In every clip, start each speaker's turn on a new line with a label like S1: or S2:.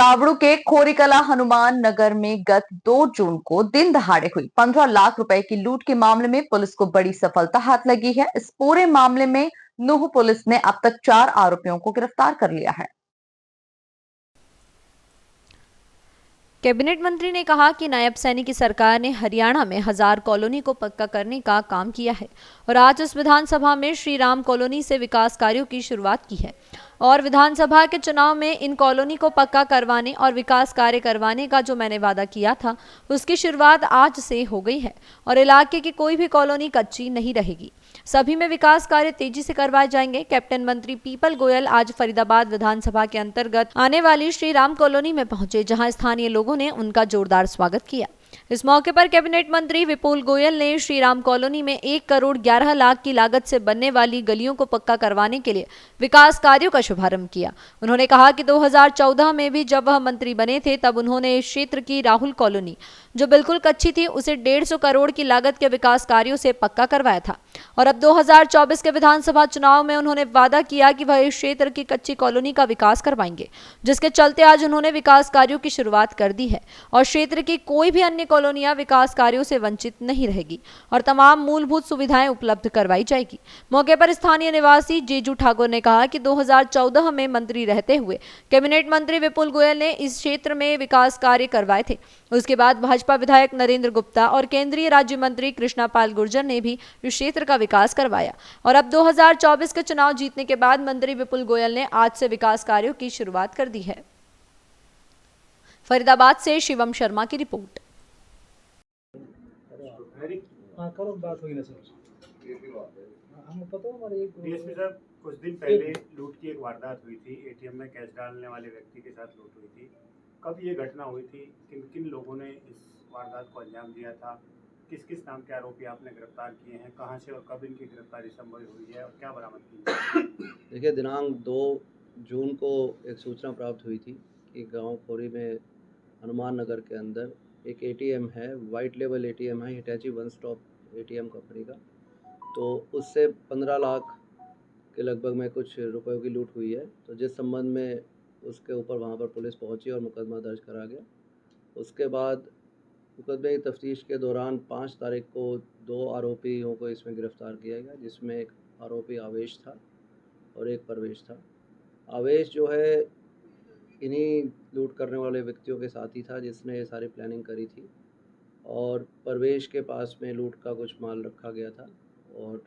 S1: तावड़ू के खोरीकला हनुमान नगर में गत 2 जून को दिन दहाड़े हुई 15 लाख रुपए की लूट के मामले में पुलिस को बड़ी सफलता हाथ लगी है। इस पूरे मामले में नूह पुलिस ने अब तक 4 आरोपियों को गिरफ्तार कर लिया है।
S2: कैबिनेट मंत्री ने कहा कि नायब सैनी की सरकार ने हरियाणा में 1000 कॉलोनी को पक्का करने का काम किया है और आज इस विधानसभा में श्री राम कॉलोनी से विकास कार्यों की शुरुआत की है और विधानसभा के चुनाव में इन कॉलोनी को पक्का करवाने और विकास कार्य करवाने का जो मैंने वादा किया था उसकी शुरुआत आज से हो गई है और इलाके की कोई भी कॉलोनी कच्ची नहीं रहेगी। सभी में विकास कार्य तेजी से करवाए जाएंगे। कैप्टन मंत्री पीपल गोयल आज फरीदाबाद विधानसभा के अंतर्गत आने वाली श्री राम कॉलोनी में पहुंचे, जहां स्थानीय लोगों ने उनका जोरदार स्वागत किया। इस मौके पर कैबिनेट मंत्री विपुल गोयल ने श्री राम कॉलोनी में 1 करोड़ 11 लाख की लागत से बनने वाली गलियों को पक्का करवाने के लिए विकास कार्यों का शुभारंभ किया। उन्होंने कहा कि 2014 में भी जब वह मंत्री बने थे तब उन्होंने इस क्षेत्र की राहुल कॉलोनी जो बिल्कुल कच्ची थी उसे 150 करोड़ की लागत के विकास कार्यों से पक्का करवाया था और अब 2024 के विधानसभा चुनाव में उन्होंने वादा किया कि वह इस क्षेत्र की कच्ची कॉलोनी का विकास करवाएंगे, जिसके चलते आज उन्होंने विकास कार्यों की शुरुआत कर दी है और क्षेत्र की कोई भी अन्य कॉलोनियां विकास कार्यों से वंचित नहीं रहेगी और तमाम मूलभूत सुविधाएं उपलब्ध करवाई जाएगी। मौके पर स्थानीय निवासी जेजू ठाकुर ने कहा कि 2014 में मंत्री रहते हुए कैबिनेट मंत्री विपुल गोयल ने इस क्षेत्र में विकास कार्य करवाए थे। उसके बाद भाजपा विधायक नरेंद्र गुप्ता और केंद्रीय राज्य मंत्री कृष्णा पाल गुर्जर ने भी इस क्षेत्र का विकास करवाया और अब 2024 के चुनाव जीतने के बाद मंत्री विपुल गोयल ने आज से विकास कार्यों की शुरुआत कर दी है। फरीदाबाद से शिवम शर्मा की रिपोर्ट।
S3: डीएसपी साहब, कुछ दिन पहले लूट की एक वारदात हुई थी। एटीएम में कैश डालने वाले व्यक्ति के साथ लूट हुई थी। कब ये घटना हुई थी? किन किन लोगों ने इस वारदात को अंजाम दिया था? किस किस नाम के आरोपी आपने गिरफ्तार किए हैं? कहां से और कब इनकी गिरफ्तारी संभव हुई है और क्या बरामद की है?
S4: देखिए, दिनांक 2 जून को एक सूचना प्राप्त हुई थी कि गांव खोरी में हनुमान नगर के अंदर एक एटीएम है, वाइट लेबल एटीएम है, हिटैची वन स्टॉप एटीएम कंपनी का। तो उससे 15 लाख के लगभग में कुछ रुपयों की लूट हुई है। तो जिस संबंध में उसके ऊपर वहां पर पुलिस पहुंची और मुकदमा दर्ज करा गया। उसके बाद मुकदमे की तफ्तीश के दौरान 5 तारीख को 2 आरोपियों को इसमें गिरफ्तार किया गया, जिसमें एक आरोपी आवेश था और एक परवेश था। आवेश जो है इन्हीं लूट करने वाले व्यक्तियों के साथ ही था जिसने ये सारी प्लानिंग करी थी और परवेश के पास में लूट का कुछ माल रखा गया था और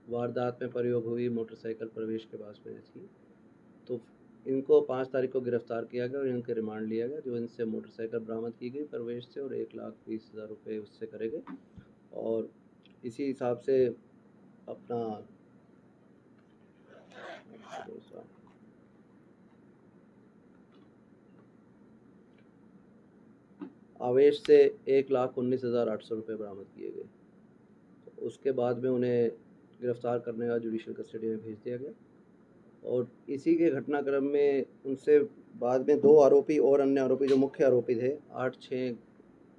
S4: वारदात में प्रयोग हुई मोटरसाइकिल परवेश के पास में थी। तो इनको 5 तारीख को गिरफ्तार किया गया और इनके रिमांड लिया गया, जो इनसे मोटरसाइकिल बरामद की गई परवेश से और 1,20,000 रुपये उससे करे गए और इसी हिसाब से अपना आवेश से 1,19,800 रुपये बरामद किए गए। तो उसके बाद में उन्हें गिरफ्तार करने का जुडिशियल कस्टडी में भेज दिया गया और इसी के घटनाक्रम में उनसे बाद में 2 आरोपी और अन्य आरोपी जो मुख्य आरोपी थे 8-6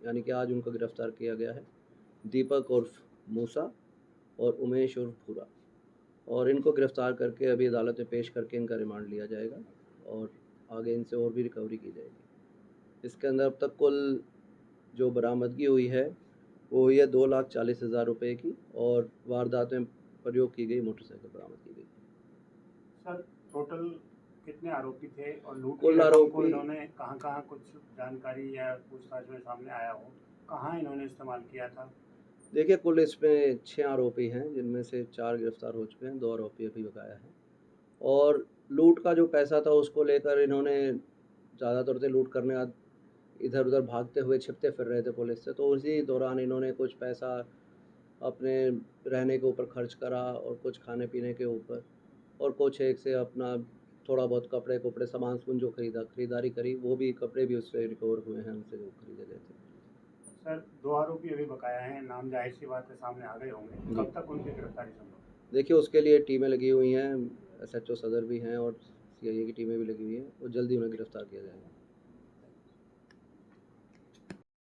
S4: यानी कि आज उनको गिरफ्तार किया गया है। दीपक उर्फ मूसा और उमेश उर्फ भूरा, और इनको गिरफ्तार करके अभी अदालत में पेश करके इनका रिमांड लिया जाएगा और आगे इनसे और भी रिकवरी की जाएगी। इसके अंदर अब तक कुल जो बरामदगी हुई है वो हुई है 2,40,000 रुपये की और वारदात में प्रयोग की गई मोटरसाइकिल बरामद की गई।
S3: सर, टोटल कितने आरोपी थे और लूट
S4: कुल आरोपी
S3: इन्होंने कहां कुछ जानकारी या पूछताछ में सामने आया हो, कहां इन्होंने इस्तेमाल किया था?
S4: देखिए, कुल इसमें 6 आरोपी हैं, जिनमें से 4 गिरफ्तार हो चुके हैं, 2 आरोपी अभी बकाया हैं और लूट का जो पैसा था उसको लेकर इन्होंने ज़्यादातर से लूट करने का इधर उधर भागते हुए छिपते फिर रहे थे पुलिस से। तो उसी दौरान इन्होंने कुछ पैसा अपने रहने के ऊपर खर्च करा और कुछ खाने पीने के ऊपर और कुछ एक से अपना थोड़ा बहुत कपड़े सामान जो खरीदारी करी, वो भी कपड़े भी उससे रिकवर हुए हैं उनसे जो खरीदे गए थे।
S3: सर, 2 आरोपी अभी बकाया हैं, नाम जाहिर सी बात है सामने आ गए होंगे, कब तक उनकी गिरफ्तारी संभव?
S4: देखिए, उसके लिए टीमें लगी हुई हैं, SHO सदर भी हैं और CIA की टीमें भी लगी हुई हैं और जल्दी उन्हें गिरफ्तार किया जाएगा।